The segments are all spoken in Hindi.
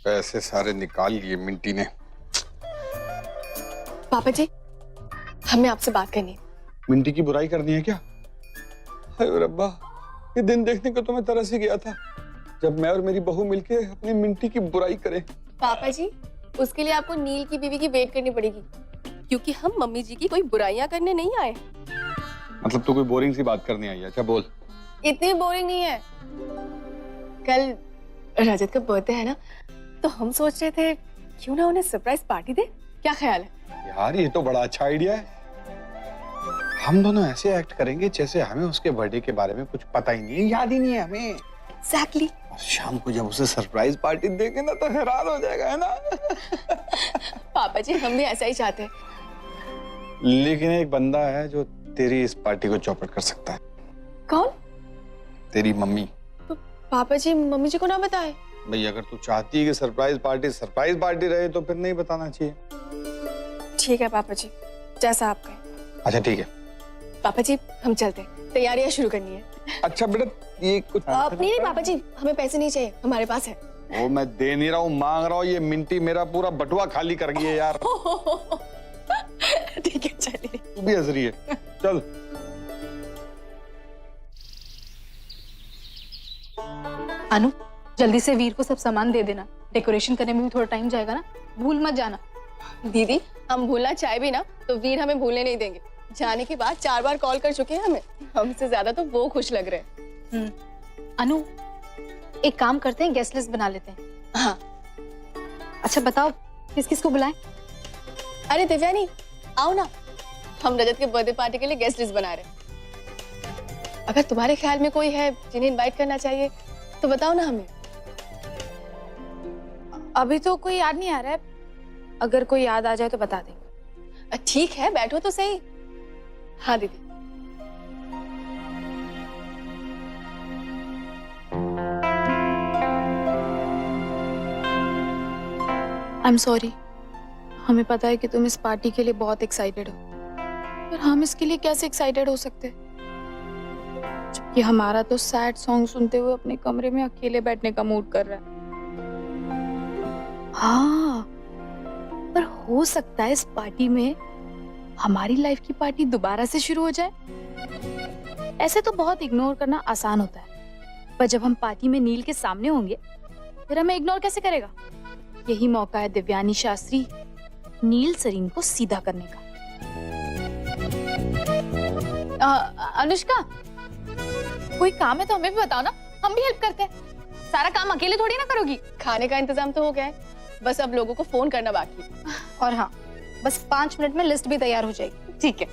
पैसे सारे निकाल लिए मिंटी ने। पापा जी, हमें आपसे बात करनी है। मिंटी की बुराई करनी है क्या? हाय रब्बा, ये दिन देखने को तो मैं तरस ही गया था जब मैं और मेरी बहू मिलके अपनी मिंटी की बुराई करें। पापा जी, उसके लिए आपको नील की बीवी की वेट करनी पड़ेगी, क्योंकि हम मम्मी जी की कोई बुराइयां करने नहीं आए। मतलब तू कोई बोरिंग सी बात करने आई है? अच्छा बोल। इतनी बोरिंग नहीं है। कल रजत का बर्थडे है ना, तो हम सोच रहे थे क्यों ना उन्हें सरप्राइज पार्टी दे। क्या ख्याल है? यार ये तो बड़ा अच्छा आइडिया है। हम दोनों ऐसे एक्ट करेंगे जैसे हमें उसके बर्थडे के बारे में कुछ पता ही नहीं है, याद ही नहीं है हमें। एग्जैक्टली। और शाम को जब उसे सरप्राइज पार्टी देंगे ना तो हैरान हो जाएगा, है ना? पापा जी, हम भी ऐसा ही चाहते हैं। लेकिन एक बंदा है जो तेरी इस पार्टी को चौपट कर सकता है। कौन? तेरी मम्मी। तो पापा जी मम्मी जी को ना बताए। भाई अगर तू चाहती है कि सरप्राइज पार्टी रहे तो फिर नहीं बताना चाहिए। ठीक है पापा जी, जैसा आप कहें। अच्छा ठीक है पापा जी, हम चलते हैं, तैयारियां शुरू करनी है। अच्छा बेटा, ये कुछ नहीं पापा जी, हमें पैसे नहीं चाहिए, हमारे पास है। वो मैं दे नहीं रहा हूँ, मांग रहा हूँ। ये मिंटी मेरा पूरा बटुआ खाली कर गई है यार। ठीक है चलिए। तू भी हंस रही है, चल। अनु, जल्दी से वीर को सब सामान दे देना। डेकोरेशन करने में भी थोड़ा टाइम जाएगा ना, भूल मत जाना। दीदी, हम भूलना चाहे भी ना तो वीर हमें भूलने नहीं देंगे। जाने के बाद 4 बार कॉल कर चुके हैं हमें। हमसे ज्यादा तो वो खुश लग रहे हैं। अनु, एक काम करते हैं, गेस्ट लिस्ट बना लेते हैं। हाँ। अच्छा बताओ, किस किस को बुलाएं? अरे दिव्यानी, आओ ना, हम रजत के बर्थडे पार्टी के लिए गेस्ट लिस्ट बना रहे हैं। अगर तुम्हारे ख्याल में कोई है जिन्हें इनवाइट करना चाहिए तो बताओ ना हमें। अभी तो कोई याद नहीं आ रहा है, अगर कोई याद आ जाए तो बता देंगे। ठीक है, बैठो तो सही। हाँ दीदी। आई एम सॉरी, हमें पता है कि तुम इस पार्टी के लिए बहुत एक्साइटेड हो, पर हम इसके लिए कैसे एक्साइटेड हो सकते, जबकि हमारा तो सैड सॉन्ग सुनते हुए अपने कमरे में अकेले बैठने का मूड कर रहा है। हाँ, पर हो सकता है इस पार्टी में हमारी लाइफ की पार्टी दोबारा से शुरू हो जाए। ऐसे तो बहुत इग्नोर करना आसान होता है, पर जब हम पार्टी में नील के सामने होंगे फिर हमें इग्नोर कैसे करेगा। यही मौका है दिव्यानी शास्त्री नील सरीन को सीधा करने का। अनुष्का, कोई काम है तो हमें भी बताओ ना, हम भी हेल्प करते हैं। सारा काम अकेले थोड़ी ना करोगी। खाने का इंतजाम तो हो गया है, बस अब लोगों को फोन करना बाकी है। और हाँ, बस 5 मिनट में लिस्ट भी तैयार हो जाएगी। ठीक है।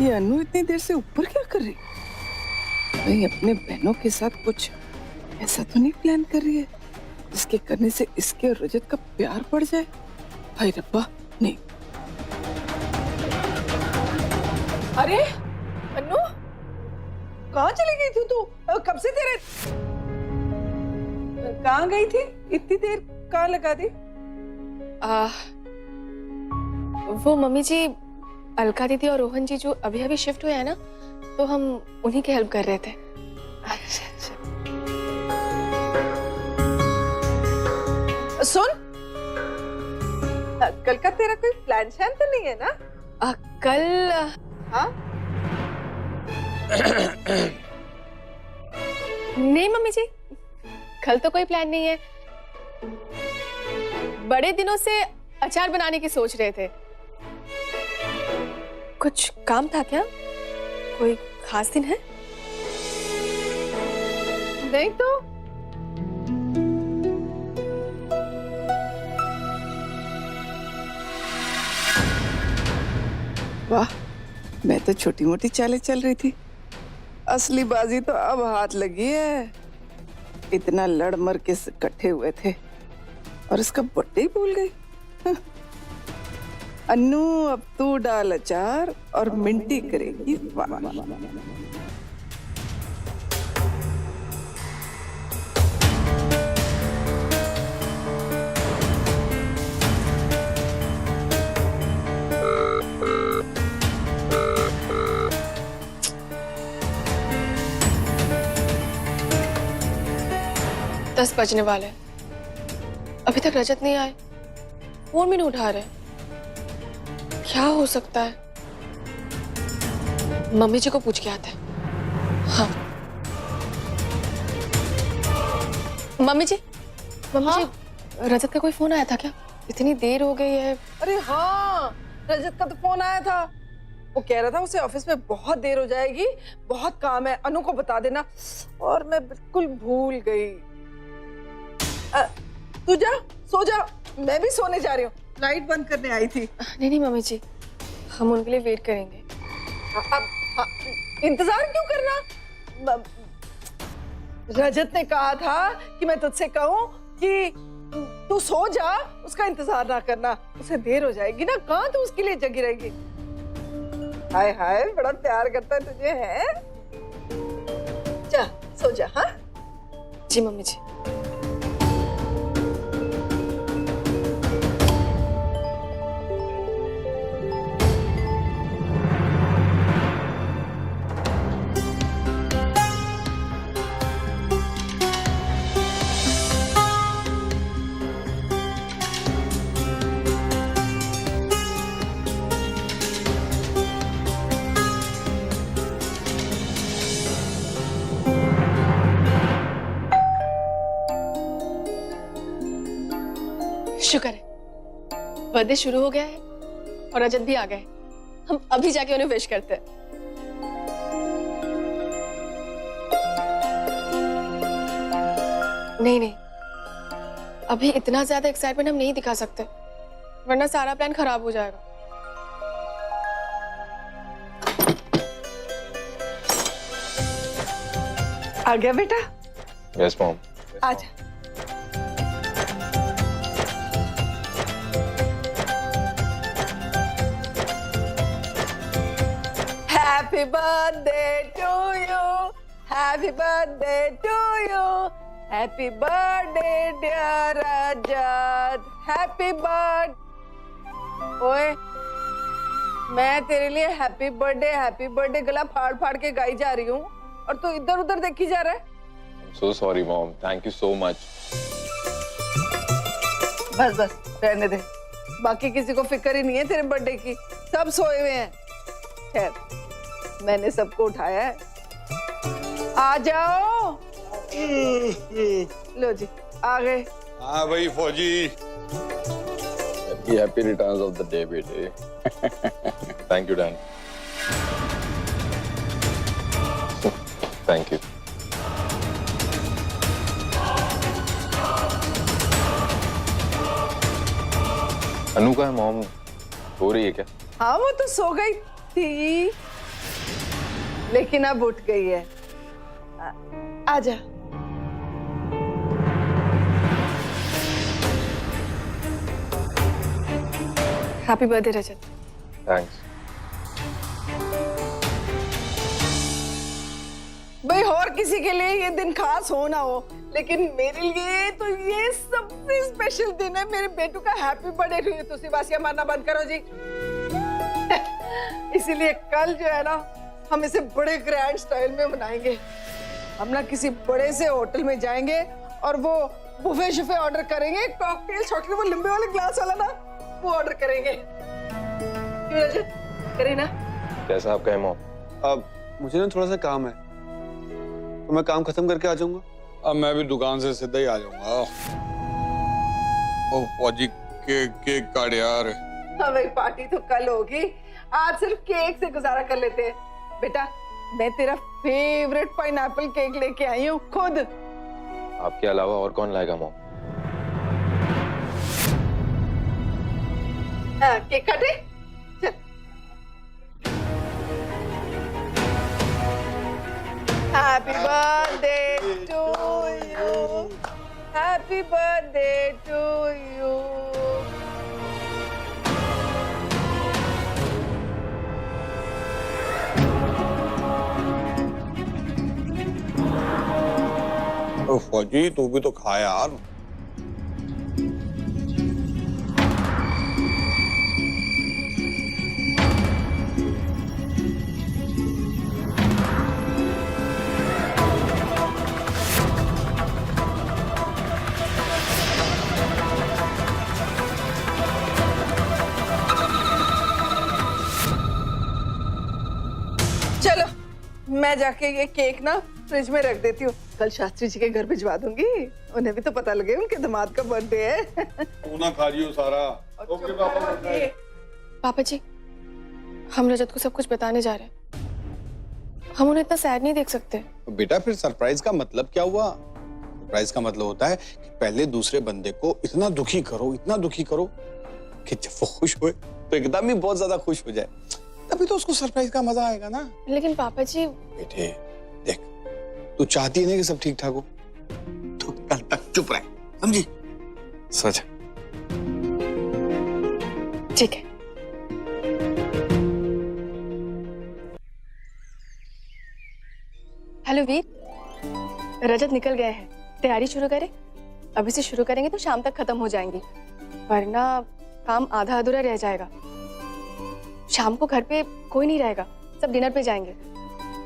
ये अनु इतनी देर से ऊपर क्या कर रही? भाई अपने बहनों के साथ कुछ ऐसा तो नहीं प्लान कर रही है जिसके करने से इसके और रजत का प्यार बढ़ जाए? भाई रब्बा, नहीं। अरे अनु, कहाँ चली गई थी तू? कब से तेरे कहाँ गई थी? इतनी देर कहाँ लगा दी? वो मम्मी जी, अलका दीदी और रोहन जी जो अभी अभी शिफ्ट हुए हैं ना, तो हम उन्हीं की हेल्प कर रहे थे। अच्छा। सुन, कल का तेरा कोई प्लान शैन तो नहीं है ना? कल हाँ? नहीं मम्मी जी, कल तो कोई प्लान नहीं है। बड़े दिनों से अचार बनाने की सोच रहे थे। कुछ काम था क्या? कोई खास दिन है? नहीं तो वाह, मैं तो छोटी मोटी चालें चल रही थी, असली बाजी तो अब हाथ लगी है। इतना लड़ मर के इकट्ठे हुए थे और इसका बर्थडे ही भूल गई। अन्नू, अब तू डाल अचार और मिंटी करेगी वाह। 10 बजने वाले हैं। अभी तक रजत नहीं आए, फोन भी नहीं उठा रहे। क्या हो सकता है? मम्मी जी को पूछ के आते हैं। हाँ मम्मी जी, रजत का कोई फोन आया था क्या? इतनी देर हो गई है। अरे हाँ, रजत का तो फोन आया था। वो कह रहा था उसे ऑफिस में बहुत देर हो जाएगी, बहुत काम है, अनु को बता देना। और मैं बिल्कुल भूल गई। तू जा, सो जा, मैं भी सोने जा रही हूँ। लाइट बंद करने आई थी। नहीं नहीं मम्मी जी, हम उनके लिए वेट करेंगे। अब इंतजार क्यों करना? रजत ने कहा था कि मैं तुझसे कहूँ कि तू सो जा, उसका इंतजार ना करना, उसे देर हो जाएगी ना। कहाँ तू उसके लिए जगी रहेगी? हाय हाय, बड़ा प्यार करता है तुझे, है? जा, सो जा। हाँ जी मम्मी जी। शुक्र है बर्थडे शुरू हो गया है और रजत भी आ गए। हम अभी जाके उन्हें विश करते हैं। नहीं नहीं, अभी इतना ज्यादा एक्साइटमेंट हम नहीं दिखा सकते, वरना सारा प्लान खराब हो जाएगा। आ गया बेटा? Yes mom. आजा। Happy birthday to you. Happy birthday to you. Happy birthday dear Rajat. Happy birthday. ओए, मैं तेरे लिए हैप्पी बर्थडे गला फाड़ फाड़ के गाई जा रही हूँ और तू इधर उधर देखी जा रहा है। So sorry mom. Thank you so much. बस बस रहने दे, बाकी किसी को फिक्र ही नहीं है तेरे बर्थडे की, सब सोए हुए हैं। खैर, मैंने सबको उठाया है। आ जाओ। लो जी, आ गए। हाँ भाई फौजी। Happy returns of the day, बेटे। Thank you, Dan. Thank you. अनु का मॉम हो रही है क्या? हाँ, वो तो सो गई थी, लेकिन अब उठ गई है। आजा। हैप्पी बर्थडे रजत। थैंक्स। भाई और किसी के लिए ये दिन खास हो ना हो, लेकिन मेरे लिए तो ये सबसे स्पेशल दिन है। मेरे बेटू का हैप्पी बर्थडे। तो सिवासिया मारना बंद करो जी। इसीलिए कल जो है ना, हम इसे बड़े ग्रैंड स्टाइल में मनाएंगे। हम ना किसी बड़े से होटल में जाएंगे और वो बुफे शुफे ऑर्डर करेंगे, कॉकटेल शॉकटेल, वो लंबे वाले ग्लास वाला ना, वो ऑर्डर करेंगे। क्यों रजत, करें ना? कैसा आप कहें मॉम? अब मुझे ना थोड़ा सा काम है, तो मैं काम खत्म करके आ जाऊंगा। अब मैं भी दुकान से सीधा ही आ जाऊंगा। ओ फौजी, केक काट यार। हाँ भाई, पार्टी तो कल होगी, आज सिर्फ केक से गुजारा कर लेते हैं। बेटा, मैं तेरा फेवरेट पाइनएप्पल केक लेके आई हूँ खुद। आपके अलावा और कौन लाएगा मॉम? केक काटे। चल। Happy birthday to you, happy birthday to you. ओ फौजी, तू भी तो खा यार। मैं जाके ये केक ना फ्रिज में रख देती हूँ, कल शास्त्री जी के घर भिजवा दूंगी, उन्हें भी तो पता लगे उनके दामाद का बर्थडे है। तू ना खा रही हो सारा। ओके पापा। पापा जी, हम रजत को सब कुछ बताने जा रहे हैं। हम उन्हें इतना सैड नहीं देख सकते। तो बेटा फिर सरप्राइज का मतलब क्या हुआ? सरप्राइज का मतलब होता है कि पहले दूसरे बंदे को इतना दुखी करो कि जब वो खुश हुए तो एकदम ही बहुत ज्यादा खुश हो जाए, तभी तो उसको सरप्राइज का मजा आएगा ना। लेकिन पापा जी। बेटे देख, तू चाहती है ना कि सब ठीक ठाक हो, तो कल तक चुप रहे, समझी? सच। ठीक है। हेलो वीर, रजत निकल गए हैं, तैयारी शुरू करें? अभी से शुरू करेंगे तो शाम तक खत्म हो जाएंगी, वरना काम आधा अधूरा रह जाएगा। शाम को घर पे कोई नहीं रहेगा, सब डिनर पे जाएंगे।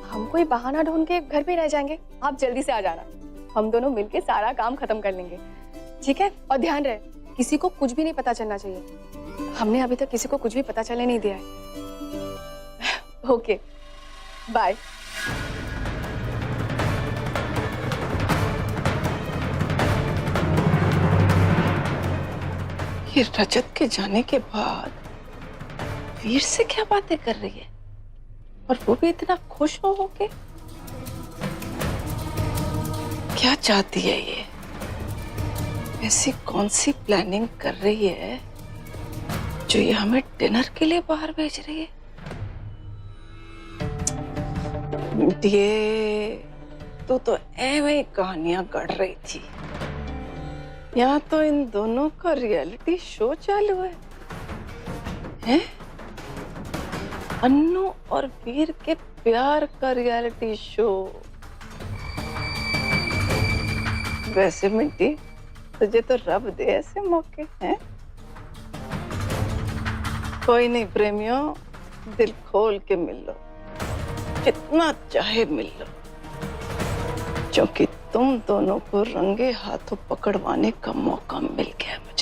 हम कोई बहाना ढूंढ के घर पे रह जाएंगे। आप जल्दी से आ जाना, हम दोनों मिलके सारा काम खत्म कर लेंगे, ठीक है? और ध्यान रहे, किसी को कुछ भी नहीं पता चलना चाहिए। हमने अभी तक किसी को कुछ भी पता चलने नहीं दिया है। Okay, bye. ये रजत के जाने के बाद वीर से क्या बातें कर रही है, और वो भी इतना खुश हो के। क्या चाहती है ये? ऐसी कौन सी प्लानिंग कर रही है जो ये हमें डिनर के लिए बाहर भेज रही है? ये तो ऐਵੇਂ ही कहानियां गढ़ रही थी। यहाँ तो इन दोनों का रियलिटी शो चालू है, हैं? अन्नू और वीर के प्यार का रियलिटी शो। वैसे मिंटी, तुझे तो रब दे ऐसे मौके हैं। कोई नहीं प्रेमियों, दिल खोल के मिल लो, कितना चाहे मिल लो, क्योंकि तुम दोनों को रंगे हाथों पकड़वाने का मौका मिल गया मुझे।